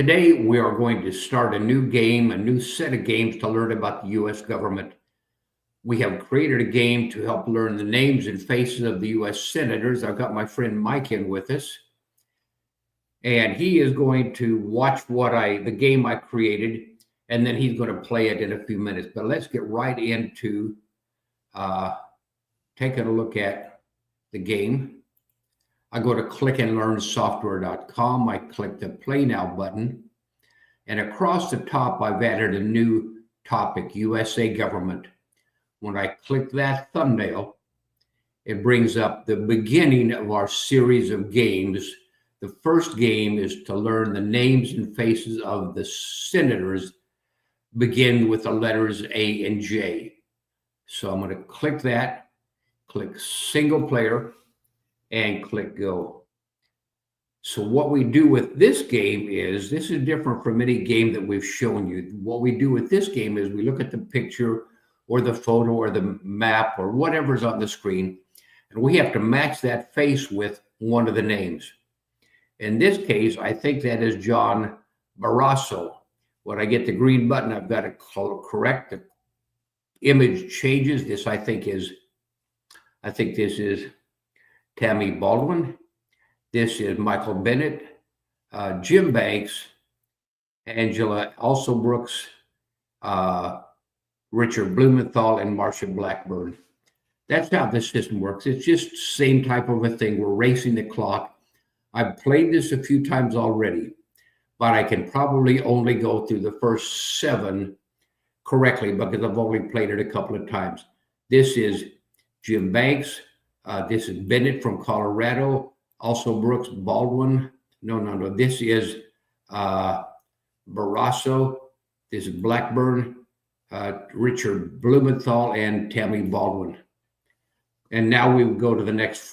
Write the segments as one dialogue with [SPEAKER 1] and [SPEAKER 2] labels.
[SPEAKER 1] Today, we are going to start a new game, a new set of games to learn about the U.S. government. We have created a game to help learn the names and faces of the U.S. senators. I've got my friend Mike in with us, and he is going to watch the game I created, and then he's going to play it in a few minutes. But let's get right into taking a look at the game. I go to clickandlearnsoftware.com. I click the Play Now button. And across the top, I've added a new topic, USA Government. When I click that thumbnail, it brings up the beginning of our series of games. The first game is to learn the names and faces of the senators, begin with the letters A and J. So I'm going to click that, click Single Player, and click Go. So what we do with this game is, this is different from any game that we've shown you. What we do with this game is we look at the picture or the photo or the map or whatever's on the screen, and we have to match that face with one of the names. In this case, I think that is John Barrasso. When I get the green button, I've got to correct the image changes. I think this is Tammy Baldwin. This is Michael Bennet, Jim Banks, Angela Alsobrooks, Richard Blumenthal, and Marsha Blackburn. That's how this system works. It's just the same type of a thing. We're racing the clock. I've played this a few times already, but I can probably only go through the first 7 correctly because I've only played it a couple of times. This is Jim Banks. This is Bennett from Colorado. Also Brooks Baldwin. No. This is Barrasso. This is Blackburn, Richard Blumenthal, and Tammy Baldwin. And now we go to the next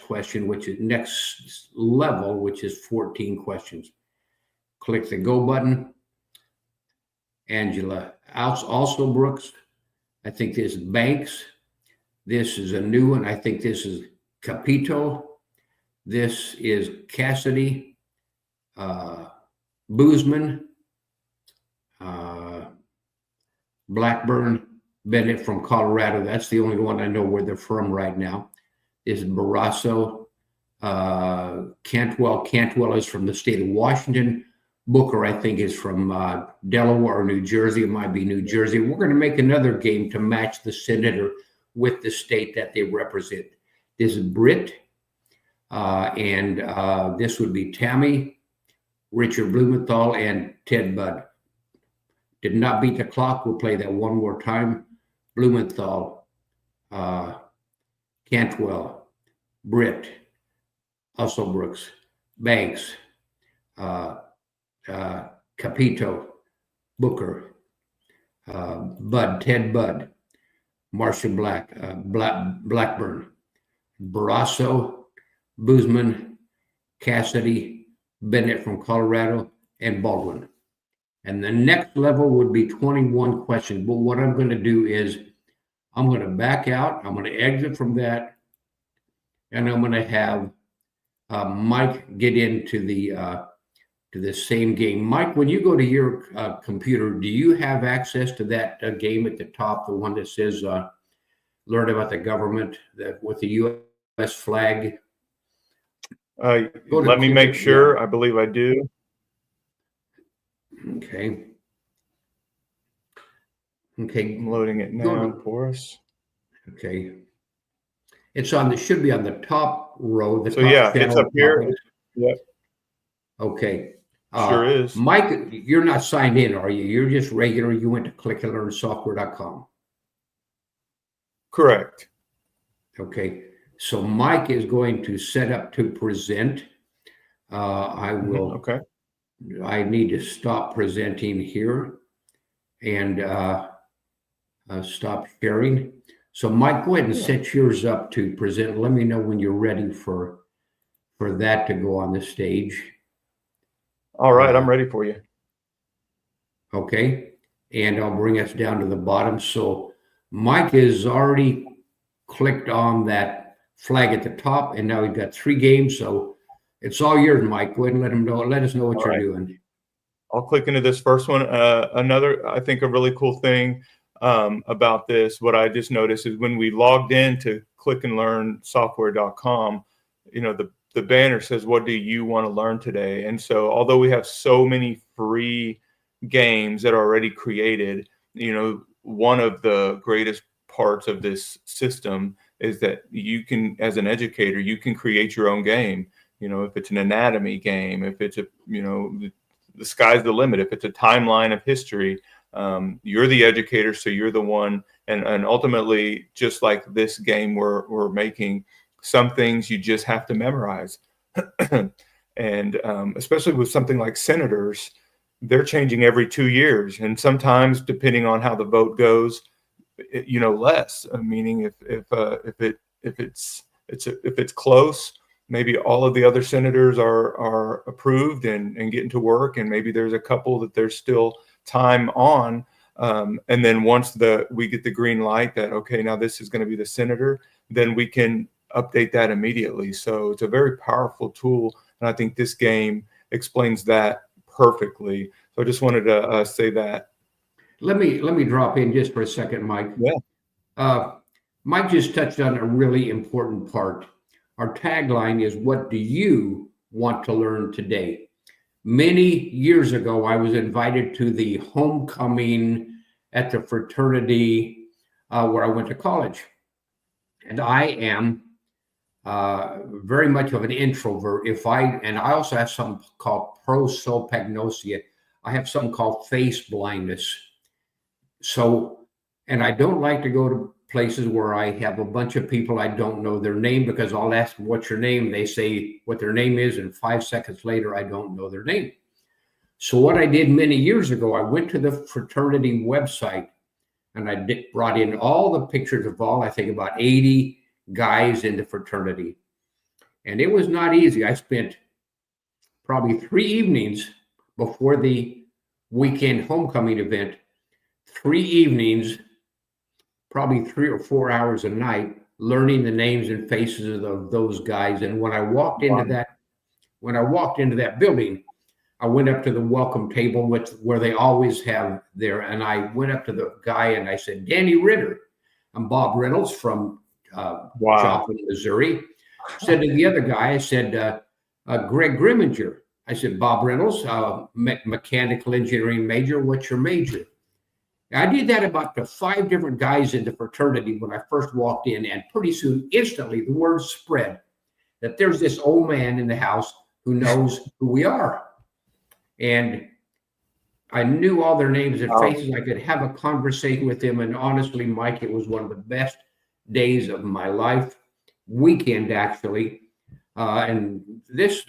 [SPEAKER 1] question, which is next level, which is 14 questions. Click the Go button. Angela also Brooks. I think this is Banks. This is a new one. I think this is Capito. This is Cassidy. Boozman. Blackburn. Bennett from Colorado. That's the only one I know where they're from right now. This is Barrasso. Cantwell. Cantwell is from the state of Washington. Booker, I think, is from Delaware or New Jersey. It might be New Jersey. We're going to make another game to match the senator with the state that they represent. This is Britt, and this would be Tammy, Richard Blumenthal, and Ted Budd. Did not beat the clock. We'll play that one more time. Blumenthal, Cantwell, Britt, Brooks, Banks, Capito, Booker, Budd, Ted Budd, Marsha Blackburn, Barrasso, Boozman, Cassidy, Bennett from Colorado, and Baldwin. And the next level would be 21 questions. But what I'm going to do is I'm going to back out. I'm going to exit from that. And I'm going to have Mike get into the same game. Mike, when you go to your computer, do you have access to that game at the top, the one that says learn about the government with the U.S. flag?
[SPEAKER 2] Let me make sure. Yeah. I believe I do.
[SPEAKER 1] Okay.
[SPEAKER 2] I'm loading it now for us.
[SPEAKER 1] Okay. It's should be on the top row.
[SPEAKER 2] So yeah, it's up here. Yep.
[SPEAKER 1] Okay.
[SPEAKER 2] Sure is.
[SPEAKER 1] Mike, you're not signed in, are you? You're just regular. You went to clickandlearnsoftware.com.
[SPEAKER 2] Correct.
[SPEAKER 1] Okay. So Mike is going to set up to present. I will.
[SPEAKER 2] Okay.
[SPEAKER 1] I need to stop presenting here and stop sharing. So Mike, go ahead and set yours up to present. Let me know when you're ready for that to go on the stage.
[SPEAKER 2] All right, I'm ready for you.
[SPEAKER 1] Okay, and I'll bring us down to the bottom. So Mike has already clicked on that flag at the top, and now we've got 3 games. So it's all yours, Mike. Go ahead and let us know what you're doing.
[SPEAKER 2] I'll click into this first one. Another, I think, a really cool thing about this, what I just noticed is when we logged in to clickandlearnsoftware.com, the banner says, what do you want to learn today? And so although we have so many free games that are already created, one of the greatest parts of this system is that you can, as an educator, you can create your own game. If it's an anatomy game, if it's the sky's the limit, if it's a timeline of history, you're the educator, so you're the one. And ultimately, just like this game we're making, some things you just have to memorize. And especially with something like senators, they're changing every 2 years, and sometimes, depending on how the vote goes, less. Meaning, if it's close, maybe all of the other senators are approved and getting to work, and maybe there's a couple that there's still time on. And then once we get the green light that, okay, now this is going to be the senator, then we can update that immediately. So it's a very powerful tool, and I think this game explains that perfectly. So I just wanted to say that.
[SPEAKER 1] Let me drop in just for a second, Mike.
[SPEAKER 2] Yeah.
[SPEAKER 1] Mike just touched on a really important part. Our tagline is, what do you want to learn today? Many years ago, I was invited to the homecoming at the fraternity where I went to college. And I am very much of an introvert. And I also have something called prosopagnosia. I have something called face blindness. So, and I don't like to go to places where I have a bunch of people I don't know their name, because I'll ask them, what's your name? They say what their name is, and 5 seconds later, I don't know their name. So what I did many years ago, I went to the fraternity website, and I brought in all the pictures of I think about 80 guys in the fraternity. And it was not easy. I spent probably 3 evenings before the weekend homecoming event, 3 evenings, probably 3 or 4 hours a night, learning the names and faces of those guys. And when I walked into that building, I went up to the welcome table, where they always have there, and I went up to the guy and I said, Danny Ritter. I'm Bob Reynolds from Joplin, Missouri. Said to the other guy, I said, Greg Grimminger. I said, Bob Reynolds, mechanical engineering major. What's your major? I did that about to 5 different guys in the fraternity when I first walked in, and pretty soon, instantly, the word spread that there's this old man in the house who knows who we are. And I knew all their names and faces. I could have a conversation with them. And honestly, Mike, it was one of the best days of my life. Weekend, actually. And this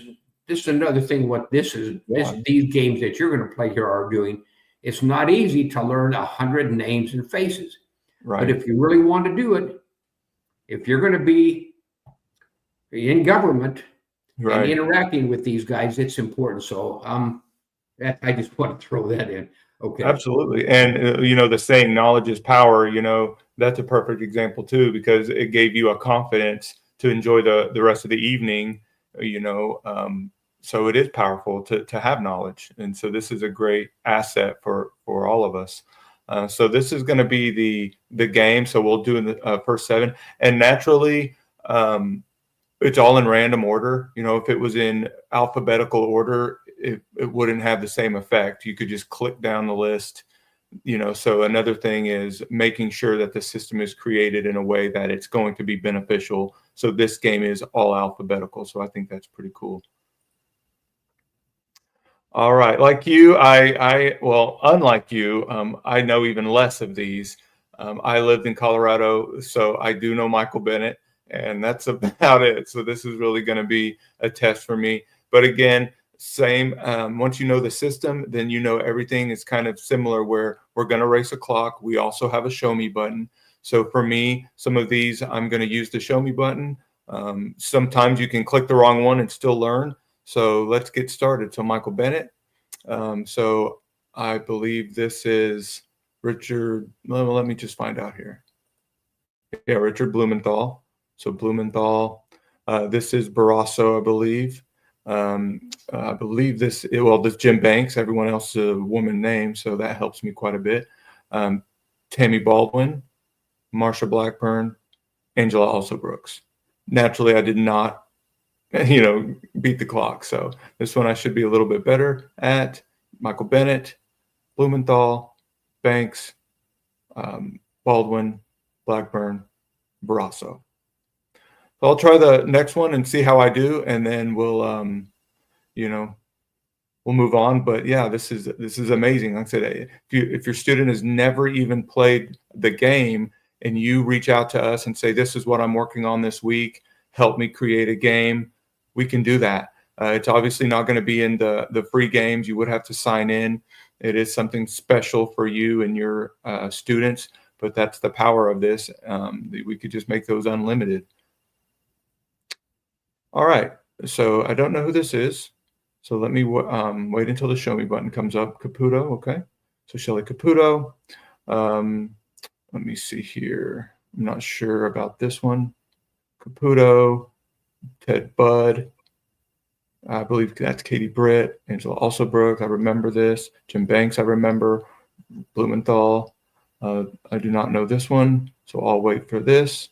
[SPEAKER 1] is another thing. What this is, these games that you're going to play here are doing. It's not easy to learn 100 names and faces. Right. But if you really want to do it, if you're going to be in government and interacting with these guys, it's important. So I just want to throw that in. Okay.
[SPEAKER 2] Absolutely. And, the saying, knowledge is power, that's a perfect example too, because it gave you a confidence to enjoy the rest of the evening, so it is powerful to have knowledge. And so this is a great asset for all of us. So this is going to be the game. So we'll do in the first 7. And naturally, it's all in random order. If it was in alphabetical order, it wouldn't have the same effect. You could just click down the list. So another thing is making sure that the system is created in a way that it's going to be beneficial. So this game is all alphabetical. So I think that's pretty cool. All right. Like you, unlike you, I know even less of these. I lived in Colorado, so I do know Michael Bennett, and that's about it. So this is really going to be a test for me. But again, same. Once you know the system, then everything is kind of similar, where we're going to race a clock. We also have a show me button. So for me, some of these, I'm going to use the show me button. Sometimes you can click the wrong one and still learn. So let's get started. So Michael Bennett. So I believe this is Richard. Well, let me just find out here. Yeah, Richard Blumenthal. So Blumenthal. This is Barrasso, I believe. I believe this Jim Banks. Everyone else is a woman name, so that helps me quite a bit. Tammy Baldwin, Marsha Blackburn, Angela Also Brooks. Naturally, I did not, beat the clock. So this one I should be a little bit better at. Michael Bennett, Blumenthal, Banks, Baldwin, Blackburn, Barrasso. So I'll try the next one and see how I do, and then we'll move on. But yeah, this is amazing. Like I said, if your student has never even played the game and you reach out to us and say, this is what I'm working on this week, help me create a game, we can do that. It's obviously not going to be in the free games. You would have to sign in. It is something special for you and your students, but that's the power of this. We could just make those unlimited. All right, so I don't know who this is. So let me wait until the show me button comes up. Caputo, okay. So Shelley Caputo. Let me see here. I'm not sure about this one. Caputo, Ted Budd. I believe that's Katie Britt. Angela Also Brooks. I remember this. Jim Banks, I remember. Blumenthal. I do not know this one, so I'll wait for this.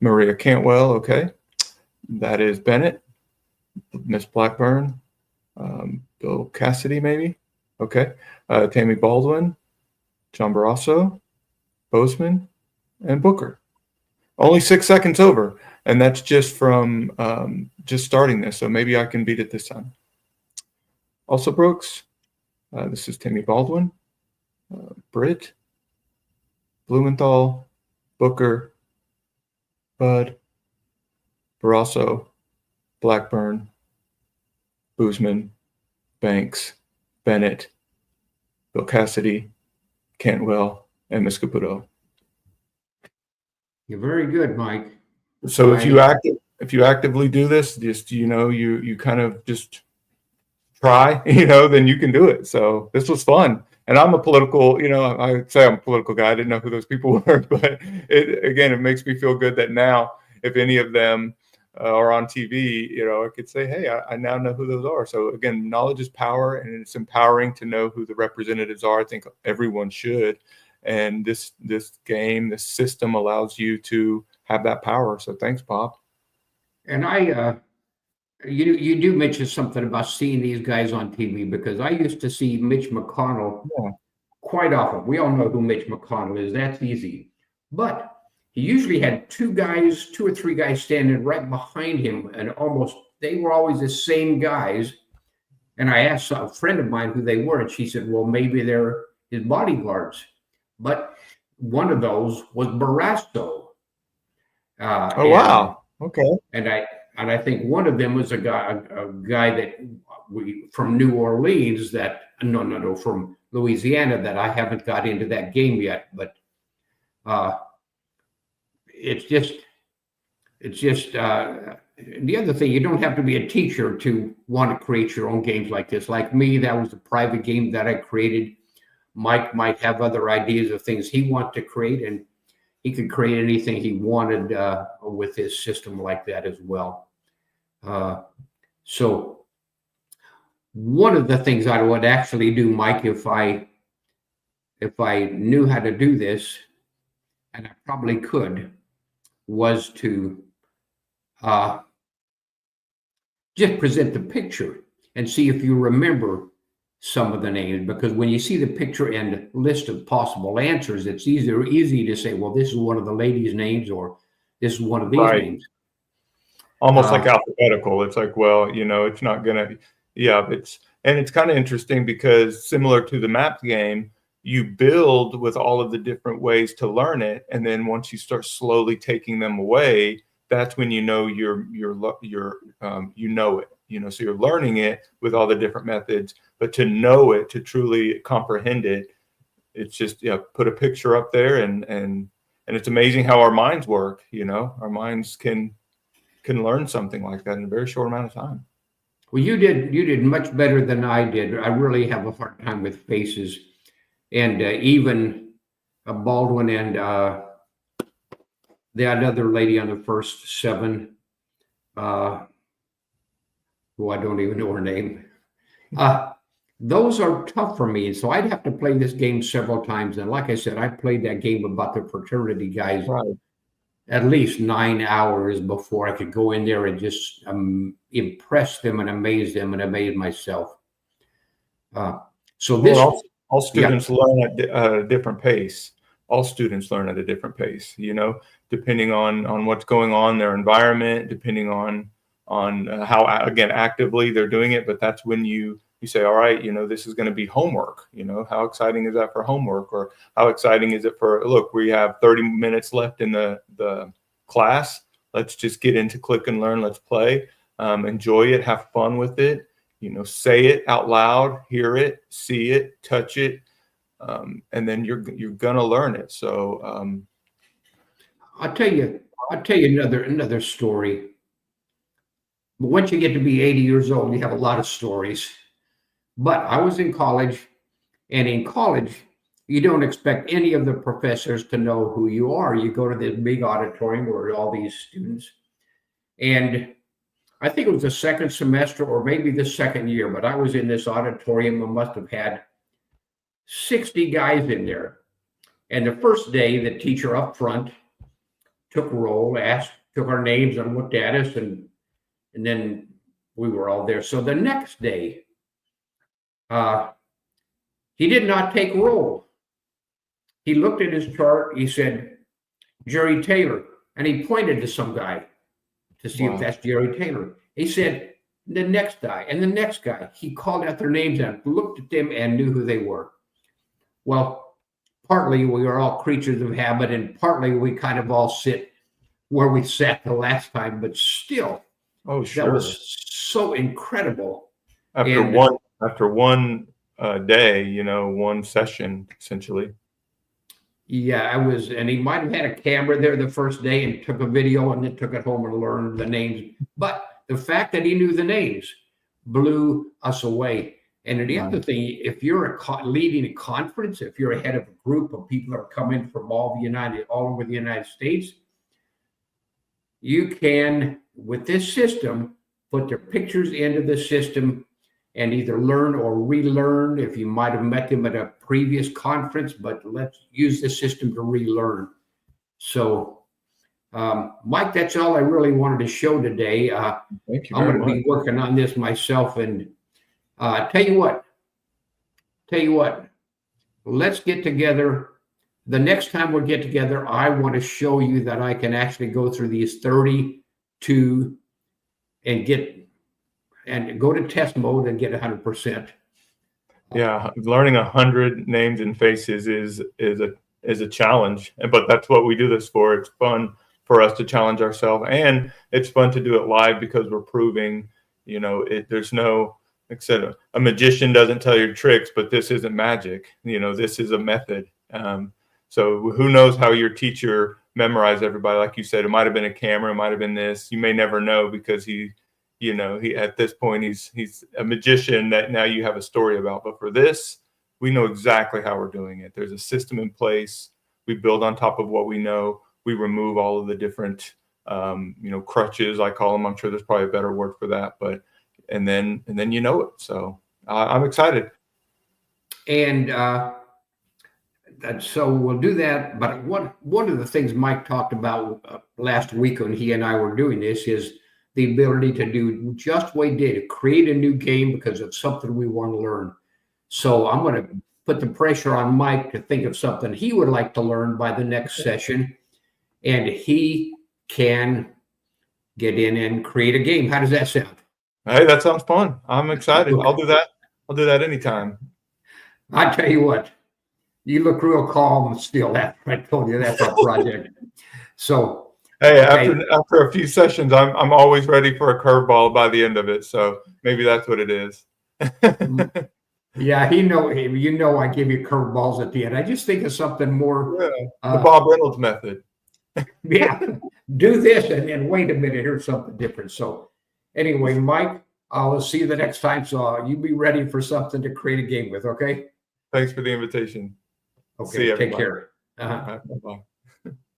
[SPEAKER 2] Maria Cantwell, okay. That is Bennett. Miss Blackburn, Bill Cassidy, maybe. Okay. Tammy Baldwin, John Barrasso, Bozeman, and Booker. Only 6 seconds over, and that's just from just starting this, so maybe I can beat it this time. Also Brooks, this is Tammy Baldwin, Britt, Blumenthal, Booker, Bud, Barrasso, Blackburn, Bozeman, Banks, Bennett, Bill Cassidy, Cantwell, and Miss Caputo.
[SPEAKER 1] You're very good, Mike.
[SPEAKER 2] So if you actively do this, just you kind of just try, then you can do it. So this was fun. And I'm a political, I say I'm a political guy. I didn't know who those people were, but it makes me feel good that now if any of them are on TV, I could say, hey, I now know who those are. So again, knowledge is power, and it's empowering to know who the representatives are. I think everyone should. And this game, this system allows you to have that power. So thanks, Bob.
[SPEAKER 1] And you do mention something about seeing these guys on TV, because I used to see Mitch McConnell quite often. We all know who Mitch McConnell is. That's easy. But he usually had two or three guys standing right behind him, and they were always the same guys. And I asked a friend of mine who they were, and she said, well, maybe they're his bodyguards. But one of those was Barrasso.
[SPEAKER 2] Wow. Okay.
[SPEAKER 1] And I think one of them was a guy that from New Orleans from Louisiana, that I haven't got into that game yet, but it's just the other thing, you don't have to be a teacher to want to create your own games like this. Like me, that was a private game that I created. Mike might have other ideas of things he wants to create, and he could create anything he wanted with his system like that as well. So one of the things I would actually do, Mike, if I knew how to do this, and I probably could, was to just present the picture and see if you remember some of the names, because when you see the picture and list of possible answers, it's easy to say, well, this is one of the ladies' names, or this is one of these names.
[SPEAKER 2] Almost like alphabetical. It's like, well, it's not gonna. Yeah, it's kind of interesting, because similar to the map game, you build with all of the different ways to learn it, and then once you start slowly taking them away, that's when you know you know it. So you're learning it with all the different methods, but to know it, to truly comprehend it, it's just put a picture up there, and it's amazing how our minds work. Our minds can learn something like that in a very short amount of time.
[SPEAKER 1] Well, you did much better than I did. I really have a hard time with faces, and even Baldwin and that other lady on the first seven. who I don't even know her name. Those are tough for me. So I'd have to play this game several times. And like I said, I played that game about the fraternity guys
[SPEAKER 2] Right.
[SPEAKER 1] at least 9 hours before I could go in there and just impress them and amaze myself. So this,
[SPEAKER 2] Well, all students learn at a different pace. All students learn at a different pace, depending on what's going on, their environment, depending on how, again, actively they're doing it. But that's when you say, all right, this is going to be homework. How exciting is that for homework? Or how exciting is it for, look, we have 30 minutes left in the class. Let's just get into Click and Learn. Let's play, enjoy it, have fun with it. Say it out loud, hear it, see it, touch it, and then you're gonna learn it. So
[SPEAKER 1] I'll tell you another story. But once you get to be 80 years old, you have a lot of stories. But I was in college, and in college, you don't expect any of the professors to know who you are. You go to this big auditorium where all these students, and I think it was the second semester or maybe the second year, but I was in this auditorium and must have had 60 guys in there. And the first day, the teacher up front took roll, took our names and looked at us, and then we were all there. So the next day, he did not take roll. He looked at his chart. He said, Jerry Taylor, and he pointed to some guy to see if that's Jerry Taylor. He said, the next guy and the next guy. He called out their names and looked at them and knew who they were. Well, partly we are all creatures of habit, and partly we kind of all sit where we sat the last time, but still, that was so incredible.
[SPEAKER 2] After one day, one session, essentially.
[SPEAKER 1] Yeah, and he might have had a camera there the first day and took a video and then took it home and learned the names. But the fact that he knew the names blew us away. And the other thing, if you're leading a conference, if you're head of a group of people that are coming from all over the United States, you can, with this system, put their pictures into the system and either learn or relearn if you might have met them at a previous conference, but let's use the system to relearn. So, Mike, that's all I really wanted to show today.
[SPEAKER 2] Thank you.
[SPEAKER 1] I'm going to be working on this myself, and tell you what, let's get together. The next time we get together, I want to show you that I can actually go through these 32 and go to test mode and get 100%.
[SPEAKER 2] Yeah, learning 100 names and faces is a challenge, but that's what we do this for. It's fun for us to challenge ourselves, and it's fun to do it live because we're proving, there's no, like I said, a magician doesn't tell you tricks, but this isn't magic. This is a method. So who knows how your teacher memorized everybody? Like you said, it might have been a camera, it might have been this. You may never know because he at this point he's a magician that now you have a story about. But for this, we know exactly how we're doing it. There's a system in place. We build on top of what we know. We remove all of the different crutches, I call them. I'm sure there's probably a better word for that, but and then it. So I'm excited.
[SPEAKER 1] And so we'll do that. But one of the things Mike talked about last week when he and I were doing this is the ability to do just what he did, to create a new game because it's something we want to learn. So I'm going to put the pressure on Mike to think of something he would like to learn by the next session, and he can get in and create a game. How does that sound?
[SPEAKER 2] Hey, that sounds fun. I'm excited. Okay. I'll do that anytime.
[SPEAKER 1] I tell you what, you look real calm and still after I told you that's our project. So
[SPEAKER 2] hey, after a few sessions, I'm always ready for a curveball by the end of it. So maybe that's what it is.
[SPEAKER 1] Yeah, I give you curveballs at the end. I just think of something more.
[SPEAKER 2] The Bob Reynolds method.
[SPEAKER 1] Yeah, do this and then wait a minute, here's something different. So anyway, Mike, I'll see you the next time. So you be ready for something to create a game with, okay?
[SPEAKER 2] Thanks for the invitation.
[SPEAKER 1] Okay, take care.
[SPEAKER 2] Bye-bye.